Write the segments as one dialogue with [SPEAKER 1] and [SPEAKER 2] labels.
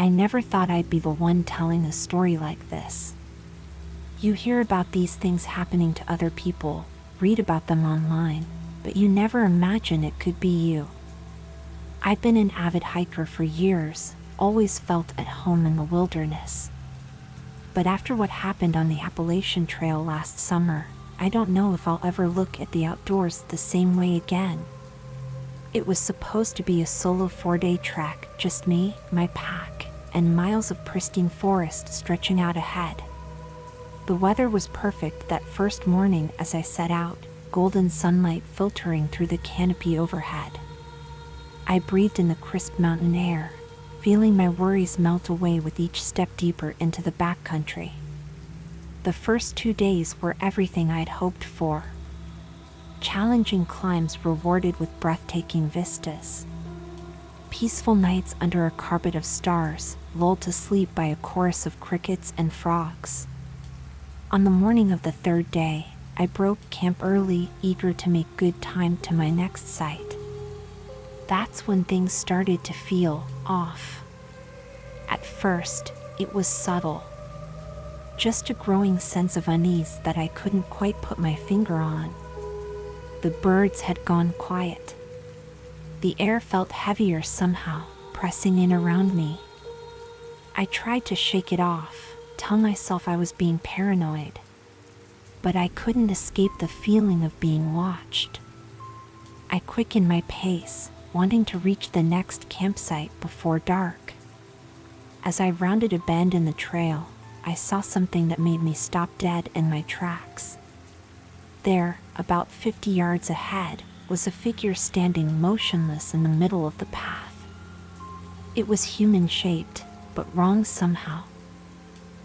[SPEAKER 1] I never thought I'd be the one telling a story like this. You hear about these things happening to other people, read about them online, but you never imagine it could be you. I've been an avid hiker for years, always felt at home in the wilderness. But after what happened on the Appalachian Trail last summer, I don't know if I'll ever look at the outdoors the same way again. It was supposed to be a solo 4-day trek, just me, my pack, and miles of pristine forest stretching out ahead. The weather was perfect that first morning as I set out, golden sunlight filtering through the canopy overhead. I breathed in the crisp mountain air, feeling my worries melt away with each step deeper into the backcountry. The first 2 days were everything I'd hoped for. Challenging climbs rewarded with breathtaking vistas. Peaceful nights under a carpet of stars, lulled to sleep by a chorus of crickets and frogs. On the morning of the third day, I broke camp early, eager to make good time to my next site. That's when things started to feel off. At first, it was subtle. Just a growing sense of unease that I couldn't quite put my finger on. The birds had gone quiet. The air felt heavier somehow, pressing in around me. I tried to shake it off, tell myself I was being paranoid. But I couldn't escape the feeling of being watched. I quickened my pace, wanting to reach the next campsite before dark. As I rounded a bend in the trail, I saw something that made me stop dead in my tracks. There, about 50 yards ahead, was a figure standing motionless in the middle of the path. It was human-shaped, but wrong somehow.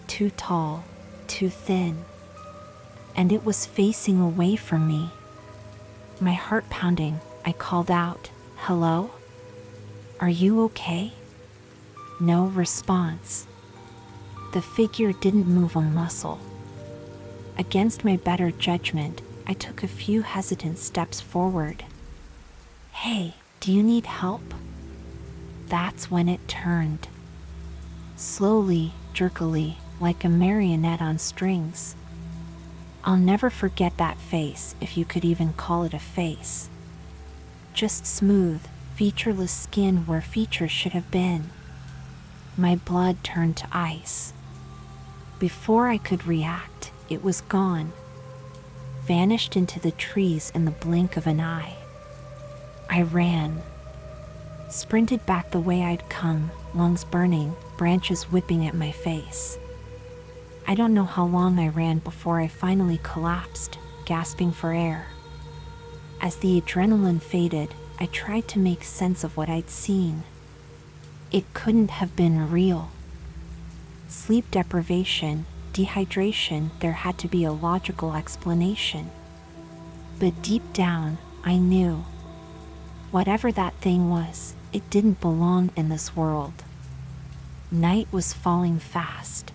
[SPEAKER 1] Too tall, too thin. And it was facing away from me. My heart pounding, I called out, "Hello? Are you okay?" No response. The figure didn't move a muscle. Against my better judgment, I took a few hesitant steps forward. "Hey, do you need help?" That's when it turned. Slowly, jerkily, like a marionette on strings. I'll never forget that face, if you could even call it a face. Just smooth, featureless skin where features should have been. My blood turned to ice. Before I could react, it was gone. Vanished into the trees in the blink of an eye. I ran. Sprinted back the way I'd come, lungs burning, branches whipping at my face. I don't know how long I ran before I finally collapsed, gasping for air. As the adrenaline faded, I tried to make sense of what I'd seen. It couldn't have been real. Sleep deprivation, dehydration, there had to be a logical explanation. But deep down, I knew. Whatever that thing was, it didn't belong in this world. Night was falling fast.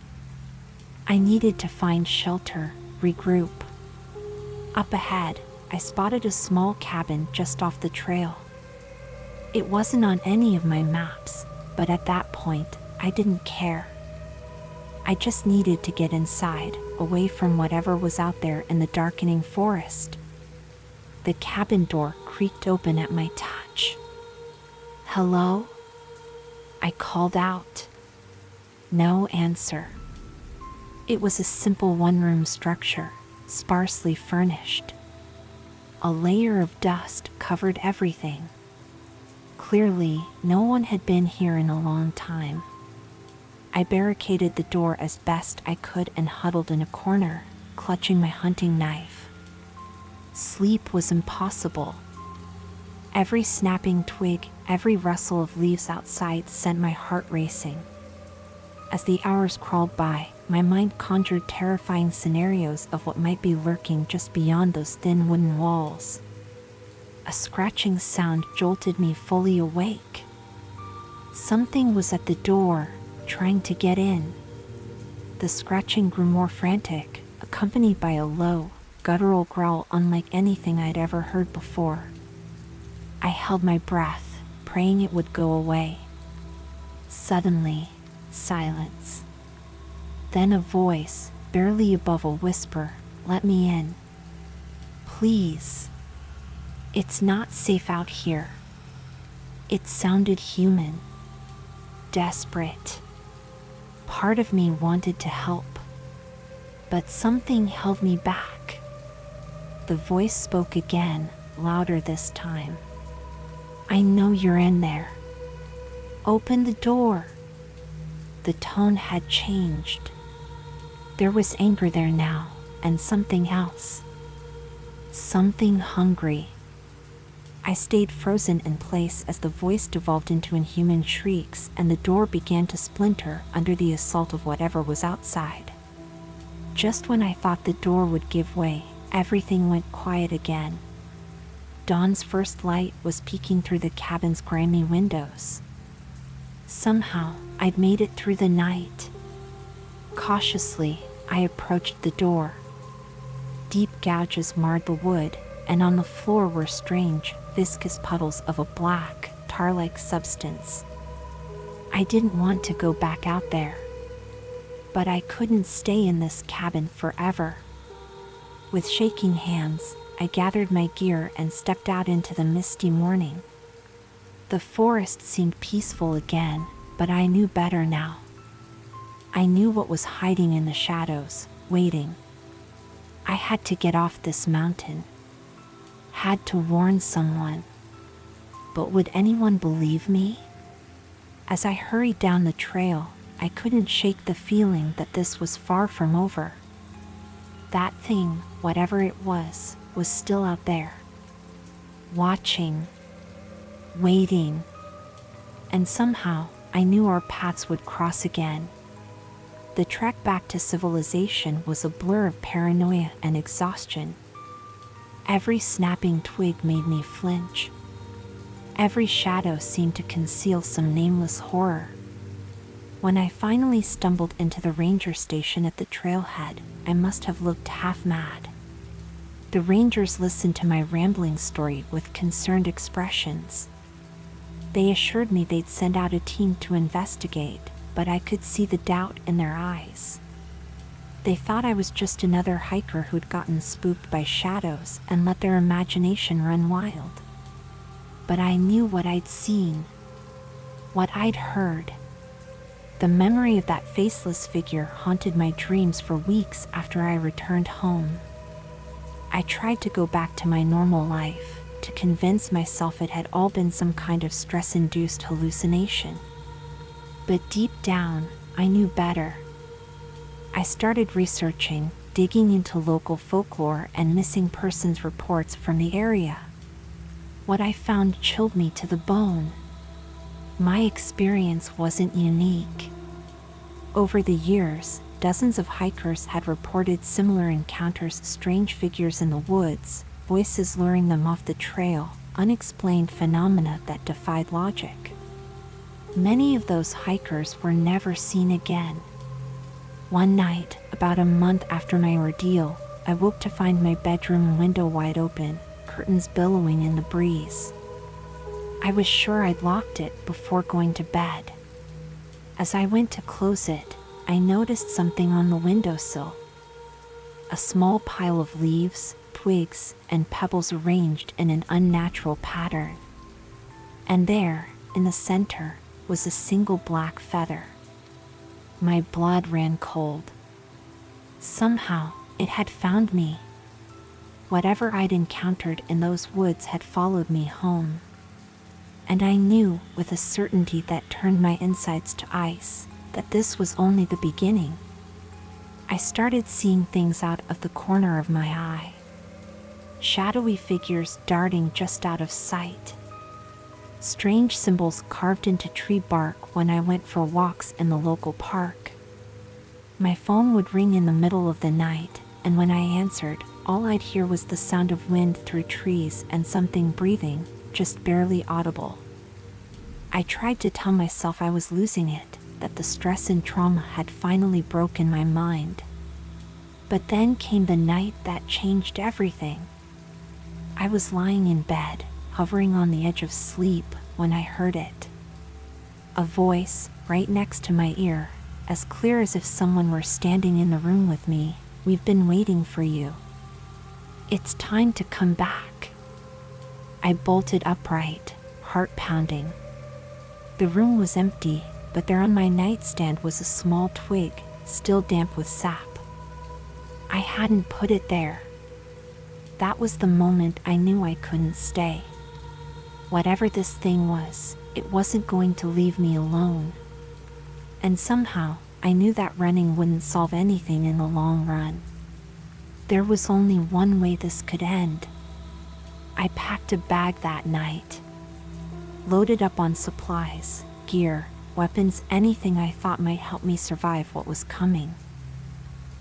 [SPEAKER 1] I needed to find shelter, regroup. Up ahead, I spotted a small cabin just off the trail. It wasn't on any of my maps, but at that point, I didn't care. I just needed to get inside, away from whatever was out there in the darkening forest. The cabin door creaked open at my touch. "Hello?" I called out. No answer. It was a simple one-room structure, sparsely furnished. A layer of dust covered everything. Clearly, no one had been here in a long time. I barricaded the door as best I could and huddled in a corner, clutching my hunting knife. Sleep was impossible. Every snapping twig, every rustle of leaves outside sent my heart racing. As the hours crawled by, my mind conjured terrifying scenarios of what might be lurking just beyond those thin wooden walls. A scratching sound jolted me fully awake. Something was at the door, trying to get in. The scratching grew more frantic, accompanied by a low, guttural growl unlike anything I'd ever heard before. I held my breath, praying it would go away. Suddenly, Silence. Then a voice, barely above a whisper, "Let me in. Please. It's not safe out here." It sounded human. Desperate. Part of me wanted to help, but something held me back. The voice spoke again, louder this time. "I know you're in there. Open the door." The tone had changed. There was anger there now, and something else. Something hungry. I stayed frozen in place as the voice devolved into inhuman shrieks and the door began to splinter under the assault of whatever was outside. Just when I thought the door would give way, everything went quiet again. Dawn's first light was peeking through the cabin's grimy windows. Somehow, I'd made it through the night. Cautiously, I approached the door. Deep gouges marred the wood, and on the floor were strange, viscous puddles of a black, tar-like substance. I didn't want to go back out there, but I couldn't stay in this cabin forever. With shaking hands, I gathered my gear and stepped out into the misty morning. The forest seemed peaceful again, but I knew better now. I knew what was hiding in the shadows, waiting. I had to get off this mountain. Had to warn someone. But would anyone believe me? As I hurried down the trail, I couldn't shake the feeling that this was far from over. That thing, whatever it was still out there. Watching. Waiting. And somehow, I knew our paths would cross again. The trek back to civilization was a blur of paranoia and exhaustion. Every snapping twig made me flinch. Every shadow seemed to conceal some nameless horror. When I finally stumbled into the ranger station at the trailhead, I must have looked half mad. The rangers listened to my rambling story with concerned expressions. They assured me they'd send out a team to investigate, but I could see the doubt in their eyes. They thought I was just another hiker who'd gotten spooked by shadows and let their imagination run wild. But I knew what I'd seen, what I'd heard. The memory of that faceless figure haunted my dreams for weeks after I returned home. I tried to go back to my normal life, to convince myself it had all been some kind of stress-induced hallucination. But deep down, I knew better. I started researching, digging into local folklore and missing persons reports from the area. What I found chilled me to the bone. My experience wasn't unique. Over the years, dozens of hikers had reported similar encounters, strange figures in the woods, voices luring them off the trail, unexplained phenomena that defied logic. Many of those hikers were never seen again. One night, about a month after my ordeal, I woke to find my bedroom window wide open, curtains billowing in the breeze. I was sure I'd locked it before going to bed. As I went to close it, I noticed something on the windowsill. A small pile of leaves, twigs, and pebbles arranged in an unnatural pattern. And there, in the center, was a single black feather. My blood ran cold. Somehow, it had found me. Whatever I'd encountered in those woods had followed me home. And I knew, with a certainty that turned my insides to ice, that this was only the beginning. I started seeing things out of the corner of my eye. Shadowy figures darting just out of sight. Strange symbols carved into tree bark when I went for walks in the local park. My phone would ring in the middle of the night, and when I answered, all I'd hear was the sound of wind through trees and something breathing, just barely audible. I tried to tell myself I was losing it, that the stress and trauma had finally broken my mind. But then came the night that changed everything. I was lying in bed, hovering on the edge of sleep, when I heard it. A voice, right next to my ear, as clear as if someone were standing in the room with me. "We've been waiting for you. It's time to come back." I bolted upright, heart pounding. The room was empty, but there on my nightstand was a small twig, still damp with sap. I hadn't put it there. That was the moment I knew I couldn't stay. Whatever this thing was, it wasn't going to leave me alone. And somehow, I knew that running wouldn't solve anything in the long run. There was only one way this could end. I packed a bag that night, loaded up on supplies, gear, weapons, anything I thought might help me survive what was coming.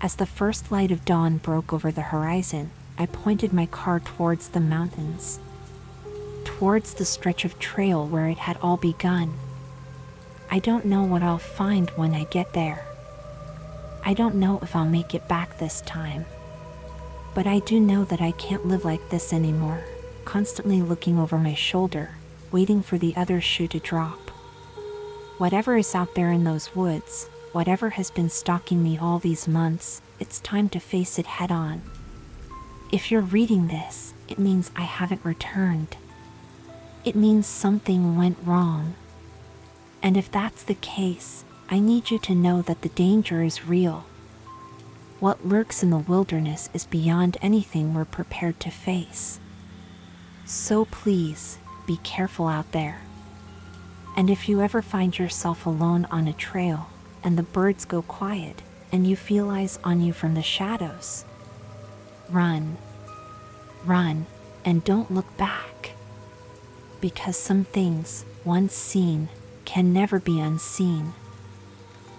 [SPEAKER 1] As the first light of dawn broke over the horizon, I pointed my car towards the mountains, towards the stretch of trail where it had all begun. I don't know what I'll find when I get there. I don't know if I'll make it back this time. But I do know that I can't live like this anymore, constantly looking over my shoulder, waiting for the other shoe to drop. Whatever is out there in those woods, whatever has been stalking me all these months, it's time to face it head on. If you're reading this, it means I haven't returned. It means something went wrong. And if that's the case, I need you to know that the danger is real. What lurks in the wilderness is beyond anything we're prepared to face. So please, be careful out there. And if you ever find yourself alone on a trail, and the birds go quiet, and you feel eyes on you from the shadows, run. Run, and don't look back. Because some things, once seen, can never be unseen.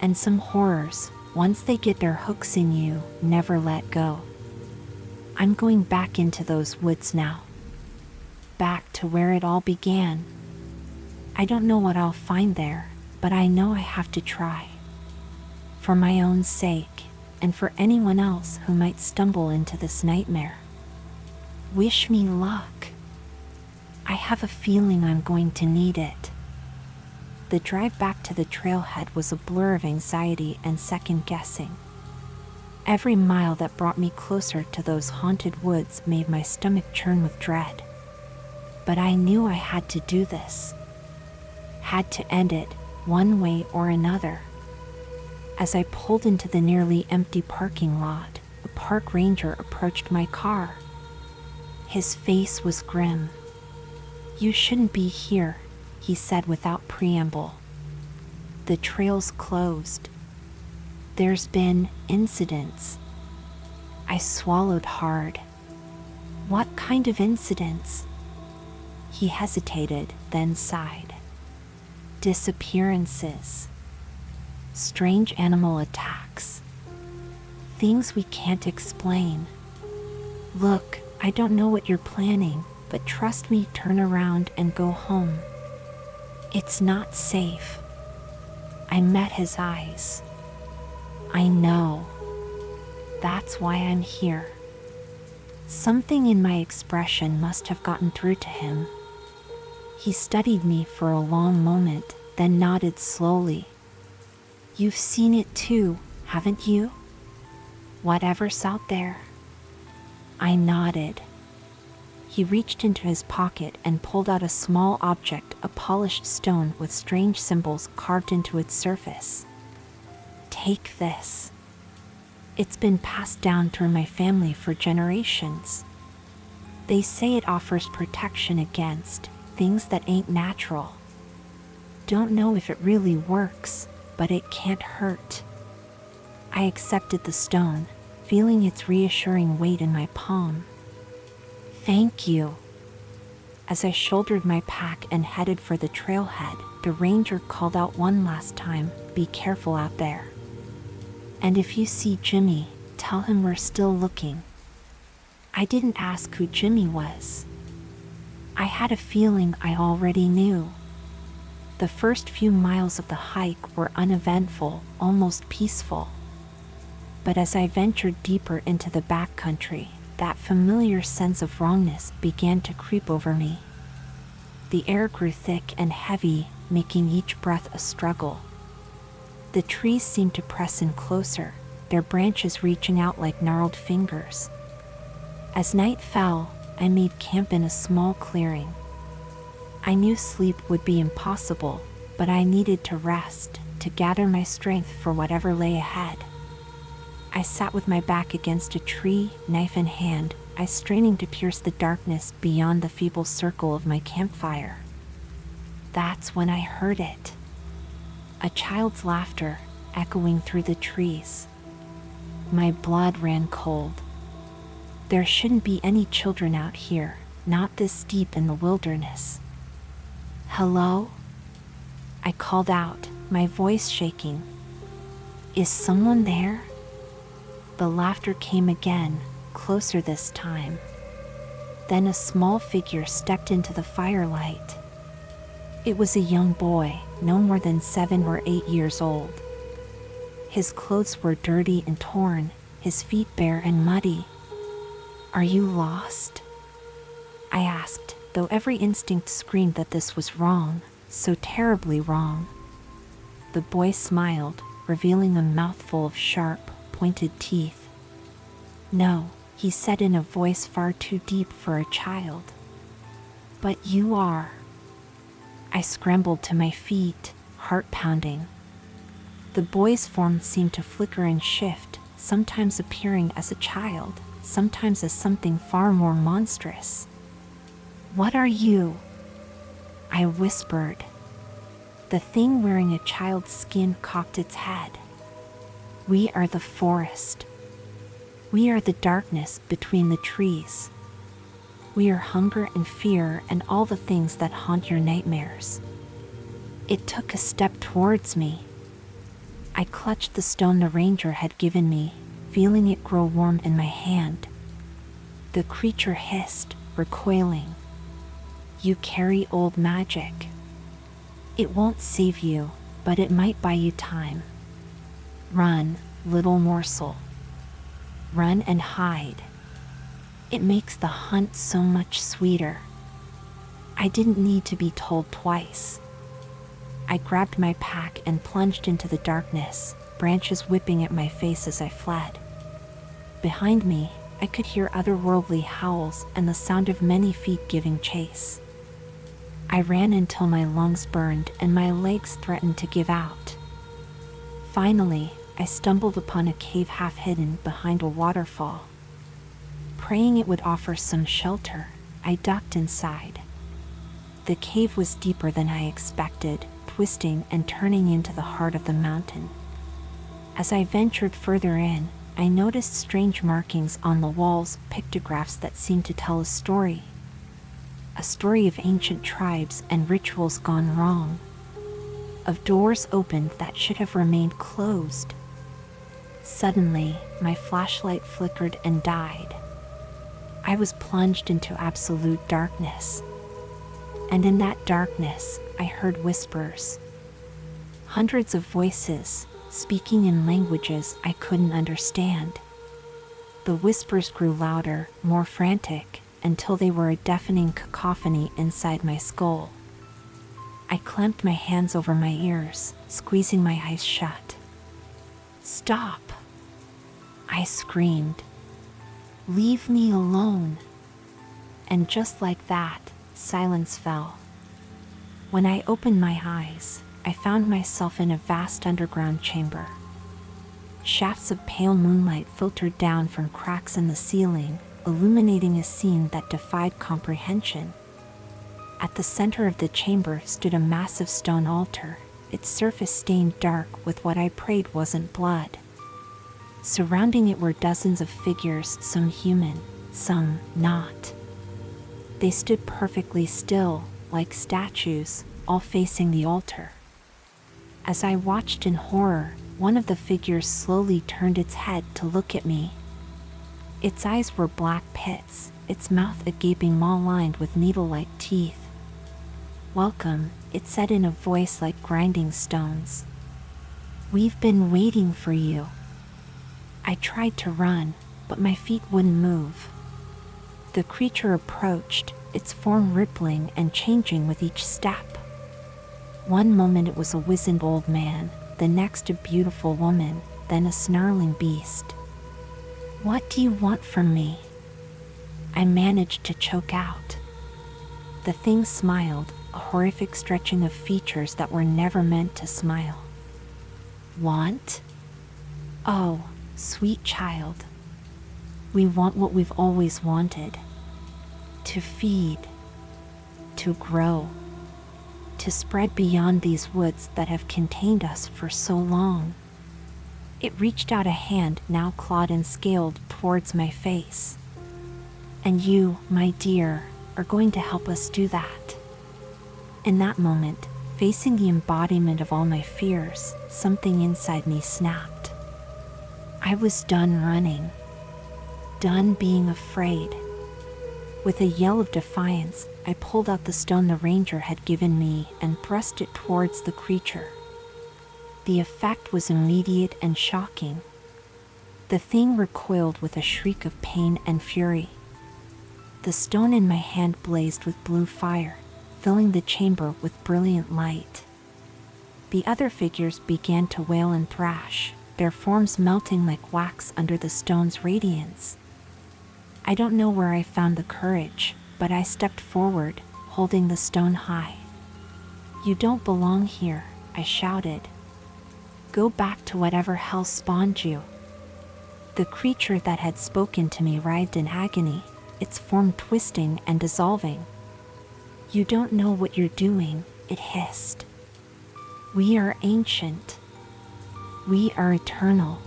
[SPEAKER 1] And some horrors, once they get their hooks in you, never let go. I'm going back into those woods now. Back to where it all began. I don't know what I'll find there, but I know I have to try. For my own sake, and for anyone else who might stumble into this nightmare. Wish me luck. I have a feeling I'm going to need it. The drive back to the trailhead was a blur of anxiety and second guessing. Every mile that brought me closer to those haunted woods made my stomach churn with dread. But I knew I had to do this. Had to end it, one way or another. As I pulled into the nearly empty parking lot, a park ranger approached my car. His face was grim. "You shouldn't be here," he said without preamble. "The trail's closed. There's been incidents." I swallowed hard. "What kind of incidents?" He hesitated, then sighed. "Disappearances. Strange animal attacks. Things we can't explain. Look, I don't know what you're planning, but trust me, turn around and go home. It's not safe." I met his eyes. "I know. That's why I'm here." Something in my expression must have gotten through to him. He studied me for a long moment, then nodded slowly. "You've seen it too, haven't you? Whatever's out there." I nodded. He reached into his pocket and pulled out a small object, a polished stone with strange symbols carved into its surface. "Take this. It's been passed down through my family for generations. They say it offers protection against things that ain't natural. Don't know if it really works, but it can't hurt." I accepted the stone, feeling its reassuring weight in my palm. "Thank you." As I shouldered my pack and headed for the trailhead, the ranger called out one last time, "Be careful out there. And if you see Jimmy, tell him we're still looking." I didn't ask who Jimmy was. I had a feeling I already knew. The first few miles of the hike were uneventful, almost peaceful. But as I ventured deeper into the backcountry, that familiar sense of wrongness began to creep over me. The air grew thick and heavy, making each breath a struggle. The trees seemed to press in closer, their branches reaching out like gnarled fingers. As night fell, I made camp in a small clearing. I knew sleep would be impossible, but I needed to rest, to gather my strength for whatever lay ahead. I sat with my back against a tree, knife in hand, eyes straining to pierce the darkness beyond the feeble circle of my campfire. That's when I heard it. A child's laughter echoing through the trees. My blood ran cold. There shouldn't be any children out here, not this deep in the wilderness. Hello? I called out, my voice shaking. Is someone there? The laughter came again, closer this time. Then a small figure stepped into the firelight. It was a young boy, no more than 7 or 8 years old. His clothes were dirty and torn, his feet bare and muddy. Are you lost? I asked, though every instinct screamed that this was wrong, so terribly wrong. The boy smiled, revealing a mouthful of sharp, pointed teeth. No, he said in a voice far too deep for a child. But you are. I scrambled to my feet, heart pounding. The boy's form seemed to flicker and shift, sometimes appearing as a child, sometimes as something far more monstrous. What are you? I whispered. The thing wearing a child's skin cocked its head. We are the forest. We are the darkness between the trees. We are hunger and fear and all the things that haunt your nightmares. It took a step towards me. I clutched the stone the ranger had given me, feeling it grow warm in my hand. The creature hissed, recoiling. You carry old magic. It won't save you, but it might buy you time. Run, little morsel. Run and hide. It makes the hunt so much sweeter. I didn't need to be told twice. I grabbed my pack and plunged into the darkness, branches whipping at my face as I fled. Behind me, I could hear otherworldly howls and the sound of many feet giving chase. I ran until my lungs burned and my legs threatened to give out. Finally, I stumbled upon a cave half hidden behind a waterfall. Praying it would offer some shelter, I ducked inside. The cave was deeper than I expected, twisting and turning into the heart of the mountain. As I ventured further in, I noticed strange markings on the walls, pictographs that seemed to tell a story. A story of ancient tribes and rituals gone wrong. Of doors opened that should have remained closed. Suddenly, my flashlight flickered and died. I was plunged into absolute darkness. And in that darkness, I heard whispers. Hundreds of voices, speaking in languages I couldn't understand. The whispers grew louder, more frantic, until they were a deafening cacophony inside my skull. I clamped my hands over my ears, squeezing my eyes shut. Stop! I screamed. Leave me alone. And just like that, silence fell. When I opened my eyes, I found myself in a vast underground chamber. Shafts of pale moonlight filtered down from cracks in the ceiling, illuminating a scene that defied comprehension. At the center of the chamber stood a massive stone altar, its surface stained dark with what I prayed wasn't blood. Surrounding it were dozens of figures, some human, some not. They stood perfectly still, like statues, all facing the altar. As I watched in horror, one of the figures slowly turned its head to look at me. Its eyes were black pits, its mouth a gaping maw lined with needle-like teeth. Welcome, it said in a voice like grinding stones. We've been waiting for you. I tried to run, but my feet wouldn't move. The creature approached, its form rippling and changing with each step. One moment it was a wizened old man, the next a beautiful woman, then a snarling beast. "What do you want from me?" I managed to choke out. The thing smiled, a horrific stretching of features that were never meant to smile. "Want? Oh, sweet child. We want what we've always wanted. To feed. To grow. To spread beyond these woods that have contained us for so long." It reached out a hand, now clawed and scaled, towards my face. "And you, my dear, are going to help us do that." In that moment, facing the embodiment of all my fears, something inside me snapped. I was done running. Done being afraid. With a yell of defiance, I pulled out the stone the ranger had given me and thrust it towards the creature. The effect was immediate and shocking. The thing recoiled with a shriek of pain and fury. The stone in my hand blazed with blue fire, filling the chamber with brilliant light. The other figures began to wail and thrash, their forms melting like wax under the stone's radiance. I don't know where I found the courage, but I stepped forward, holding the stone high. "You don't belong here," I shouted. "Go back to whatever hell spawned you." The creature that had spoken to me writhed in agony, its form twisting and dissolving. "You don't know what you're doing," it hissed. "We are ancient. We are eternal.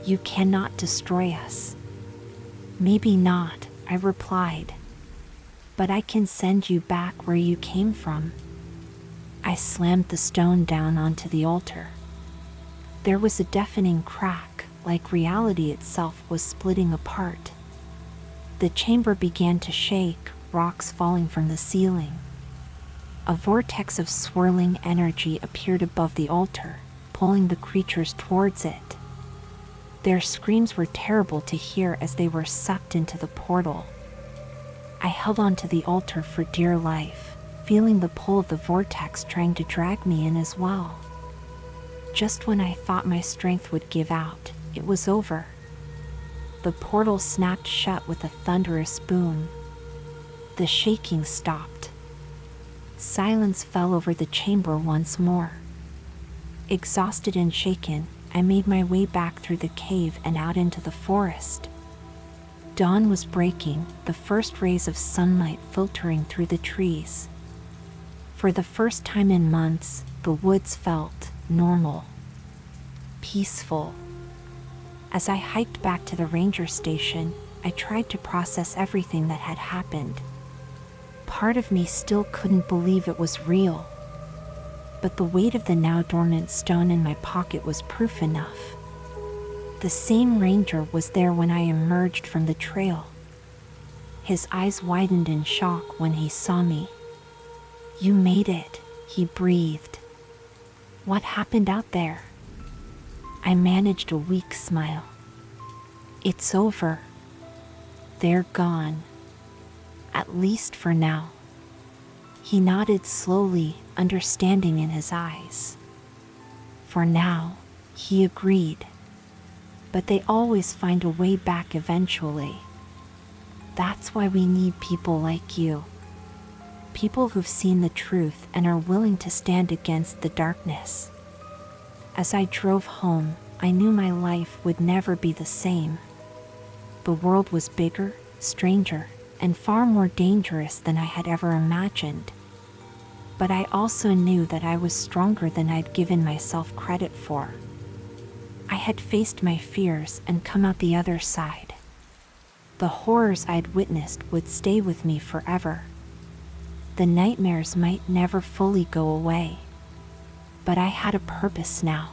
[SPEAKER 1] You cannot destroy us." "Maybe not," I replied. "But I can send you back where you came from." I slammed the stone down onto the altar. There was a deafening crack, like reality itself was splitting apart. The chamber began to shake, rocks falling from the ceiling. A vortex of swirling energy appeared above the altar, pulling the creatures towards it. Their screams were terrible to hear as they were sucked into the portal. I held onto the altar for dear life, feeling the pull of the vortex trying to drag me in as well. Just when I thought my strength would give out, it was over. The portal snapped shut with a thunderous boom. The shaking stopped. Silence fell over the chamber once more. Exhausted and shaken, I made my way back through the cave and out into the forest. Dawn was breaking, the first rays of sunlight filtering through the trees. For the first time in months, the woods felt normal, peaceful. As I hiked back to the ranger station, I tried to process everything that had happened. Part of me still couldn't believe it was real. But the weight of the now dormant stone in my pocket was proof enough. The same ranger was there when I emerged from the trail. His eyes widened in shock when he saw me. "You made it," he breathed. "What happened out there?" I managed a weak smile. "It's over. They're gone. At least for now." He nodded slowly, understanding in his eyes. "For now," he agreed. "But they always find a way back eventually. That's why we need people like you. People who've seen the truth and are willing to stand against the darkness." As I drove home, I knew my life would never be the same. The world was bigger, stranger, and far more dangerous than I had ever imagined. But I also knew that I was stronger than I'd given myself credit for. I had faced my fears and come out the other side. The horrors I'd witnessed would stay with me forever. The nightmares might never fully go away. But I had a purpose now.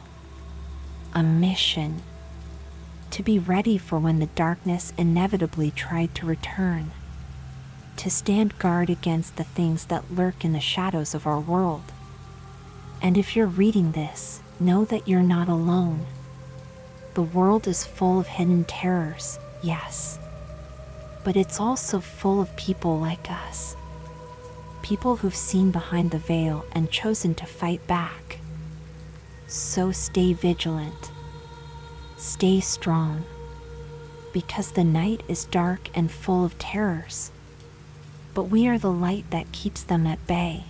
[SPEAKER 1] A mission. To be ready for when the darkness inevitably tried to return. To stand guard against the things that lurk in the shadows of our world. And if you're reading this, know that you're not alone. The world is full of hidden terrors, yes. But it's also full of people like us. People who've seen behind the veil and chosen to fight back. So stay vigilant. Stay strong. Because the night is dark and full of terrors. But we are the light that keeps them at bay.